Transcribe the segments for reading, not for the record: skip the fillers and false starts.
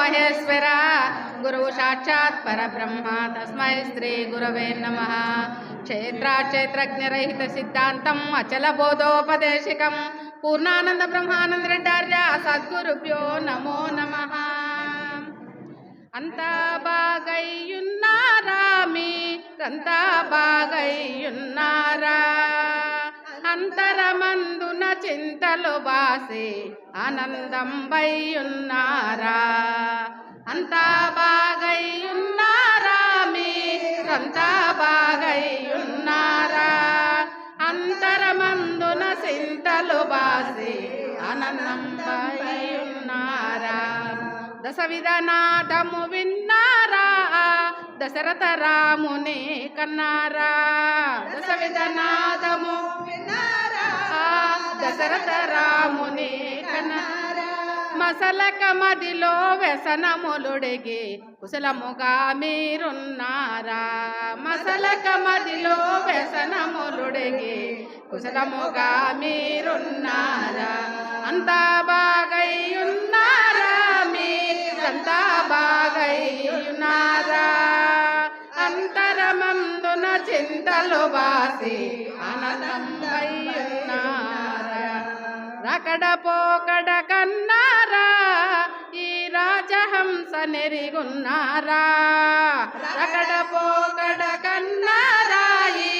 మహేశ్వర గురువు సాక్షాత్ పరబ్రహ్మ తస్మై శ్రీ గురవే నమః. క్షేత్రజ్ఞరహిత సిద్ధాంతం అచల బోధోపదేశికం పూర్ణానంద బ్రహ్మానంద రెడ్డార్య సద్గురుభ్యో నమో నమః. అంతా బాగయ్యున్నారా మీరంతా బాగయ్యున్నారా, అంతరమందున చింతలు బాసి ఆనందం వయ్యున్నారా. అంతా బాగయ్యున్నారా మీరంతా బాగయ్యున్నారా, అంతరమందున చింతలు బాసి ఆనందం వయ్యున్నారా. దశవిధనాదము విన్నారా దశరథ రాముని కన్నారా, దశవిధనాదము విన్నారా దశరథ రాముని కన్నారా. మసలక మదిలో వ్యసనములుడిగి కుశలముగా మీరున్నారా, మసలక మదిలో వ్యసనములుడిగి కుశలముగా మీరున్నారా. అంతా బాగయ్యున్నారా మీరంతా బాగయ్యున్నారా, అంతరమందున చింతలు బాసి ఆనందం వయ్యున్నారా. రకడ పోకడ కన్నారా ఈ రాజహంస నెరిగున్నారా, రకడ పోకడ కన్నారా ఈ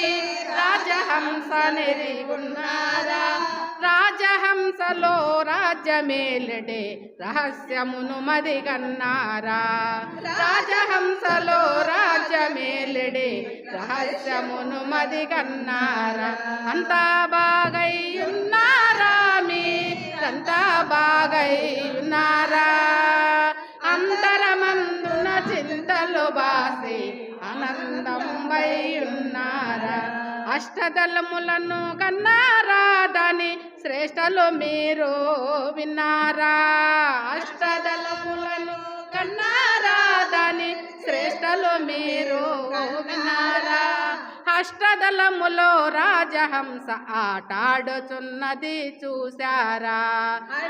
రాజహంస నెరిగున్నారా. రాజహంసలో రాజ్యమేలడే రహస్యమును మదిగన్నారా, రాజహంసలో రాజ్యమేలడే రహస్యమును మదిగన్నారా. అంతా బాగయ్యున్నారా మీరంతా బాగయ్యున్నారా, అంతరమందున చింతలు బాసి ఆనందం వయ్యున్నారా. అష్టదళములను కన్నారా దాని శ్రేష్టలు మీరు విన్నారా, అష్టదళములను కన్నారా దాని శ్రేష్టలు మీరు విన్నారా. అష్టదళములో రాజహంస ఆటాడుచున్నది చూశారా,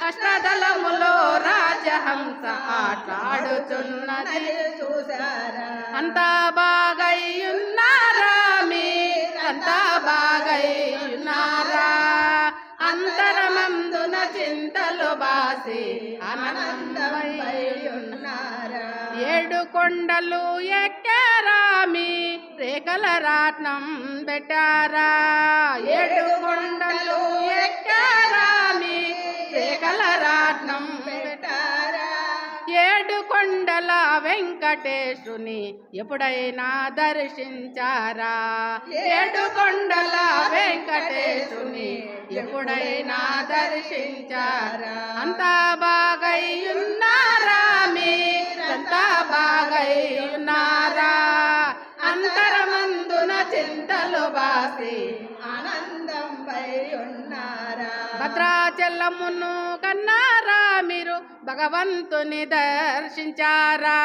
అష్టదళములో రాజహంస ఆటాడుచున్నది చూశారా. అంతా బాగయ్యున్నారా మీరంతా బాగయ్యున్నారా, అంతరమందున చింతలు బాసి ఆనందమయ్యున్నారా. ఏడు కొండలు ఎక్కారా మీ రేఖల రాట్నం పెట్టారా, ఏడు కొండలు ఎక్కారా మీ రేఖల రాట్నం పెట్టారా. ఏడు కొండల వెంకటేశుని ఎప్పుడైనా దర్శించారా, ఏడు కొండల వెంకటేశుని ఎప్పుడైనా దర్శించారా. అంతా బాగయ్యున్నారా మీరంతా బాగయ్యున్నారా, అంతరమందున చింతలు బాసి ఆనందం వయ్యున్నారా. భద్రాచలమును కన్నారా మీరు భగవంతుని దర్శించారా,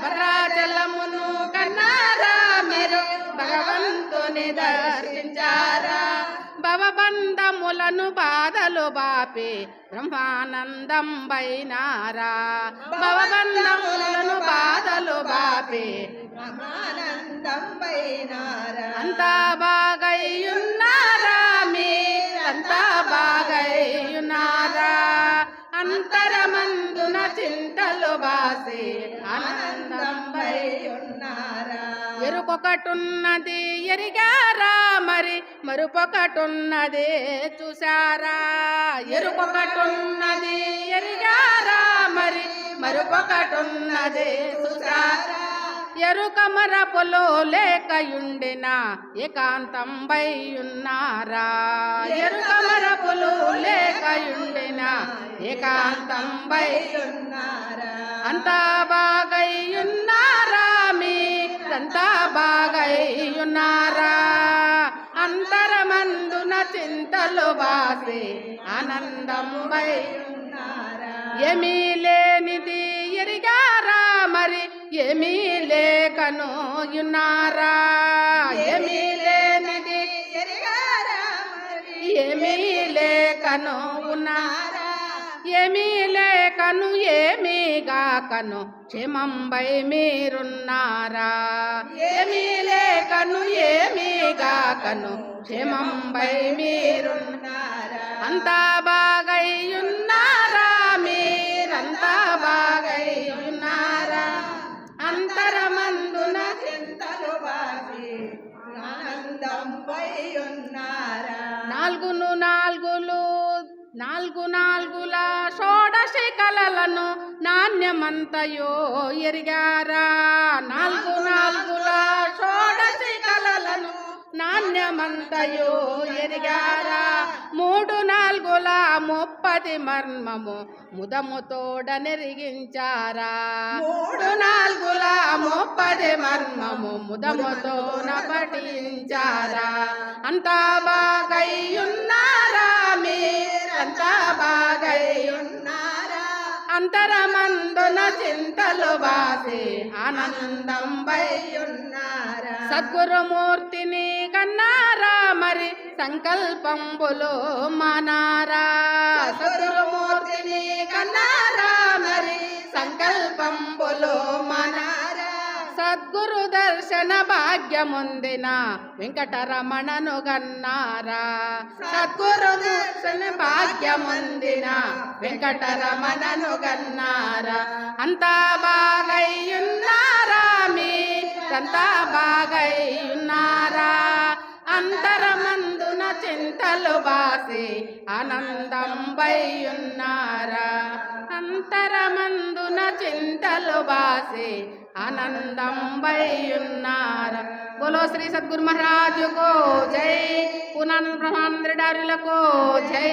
భద్రాచలమును కన్నారా మీరు భగవంతుని దర్శించారా. భవబంధములను బాధలు బాపి బ్రహ్మానందం వైనారా, భవబంధములను బాధలు బాపి బ్రహ్మానందం వైనారా. అంతా బాగయ్యున్నారా మీరంతా బాగయ్యున్నారా, అంతరమందున చింతలు బాసి ఆనందం వయ్యున్నారా. ఎరుకొకటున్నది ఎరిగారా మరి మరుపొకటున్నది చూశారా, ఎరుకొకటున్నది ఎరిగారా మరి మరుపొకటున్నది చూశారా. ఎరుక మరపులో లేకయుండిన ఏకాంతం వయ్యున్నారా, ఎరుక మరపులు లేకయుండిన ఏకాంతం వయ్యున్నారా. అంతా బాగయ్యున్నారా మీరంతా బాగయ్యున్నారా, అంతరమందున చింతలు బాసి ఆనందం వయ్యున్నారా. ఏమీ లేనిది ఎరిగారా మరి ఏమీ లేకను యున్నారా, ఏమీ లేనిది ఎరిగారా మరి ఏమీ లేకను ఉన్నారా. ఏమీ లేకను ఏమీగా గాకను క్షేమంబై మీరున్నారా ఏమీ లేకను ఏమీ గాకను క్షేమంబై మీరున్నారా అంతా బాగయ్యున్నారా మీరంతా బాగయ్యున్నారా అంతరమందున చింతలు బాసి ఆనందంపై ఉన్నారా నాలుగు నాలుగుల షోడశి కలలను నాణ్యమంతయో ఎరిగారా నాలుగుల షోడశి కలలను నాణ్యమంతయో ఎరిగారా 3-4 30 మర్మము ముదముతోడ నెరిగించారా 3-4 30 మర్మము ముదముతోన పఠించారా అంతా బాగయ్యున్నారా మీరంతా బాగయ్యున్నారా అంతరమందున చింతలు బాసి ఆనందంపై ఉన్నారా సద్గురుమూర్తిని కన్నారా మరి సంకల్పంబులు మానారా సద్గురుమూర్తిని కన్నారా మరి సంకల్పంబులు మానారా సద్గురు దర్శన భాగ్యముందిన వెంకటరమణను గన్నారా సద్గురు దర్శన భాగ్యముందిన వెంకటరమణను గన్నారా అంతా బాగయ్యున్నారా మీరంతా బాగయ్యున్నారా అంతరమందున చింతలు బాసి ఆనందంపై ఉన్నారా అంతరమందున చింతలు బాసి ఆనందంపై ఉన్నారా బోలో శ్రీ సద్గురు మహారాజుకో జై పూర్ణానంద బ్రహ్మానంద రెడ్డి గారులకు జై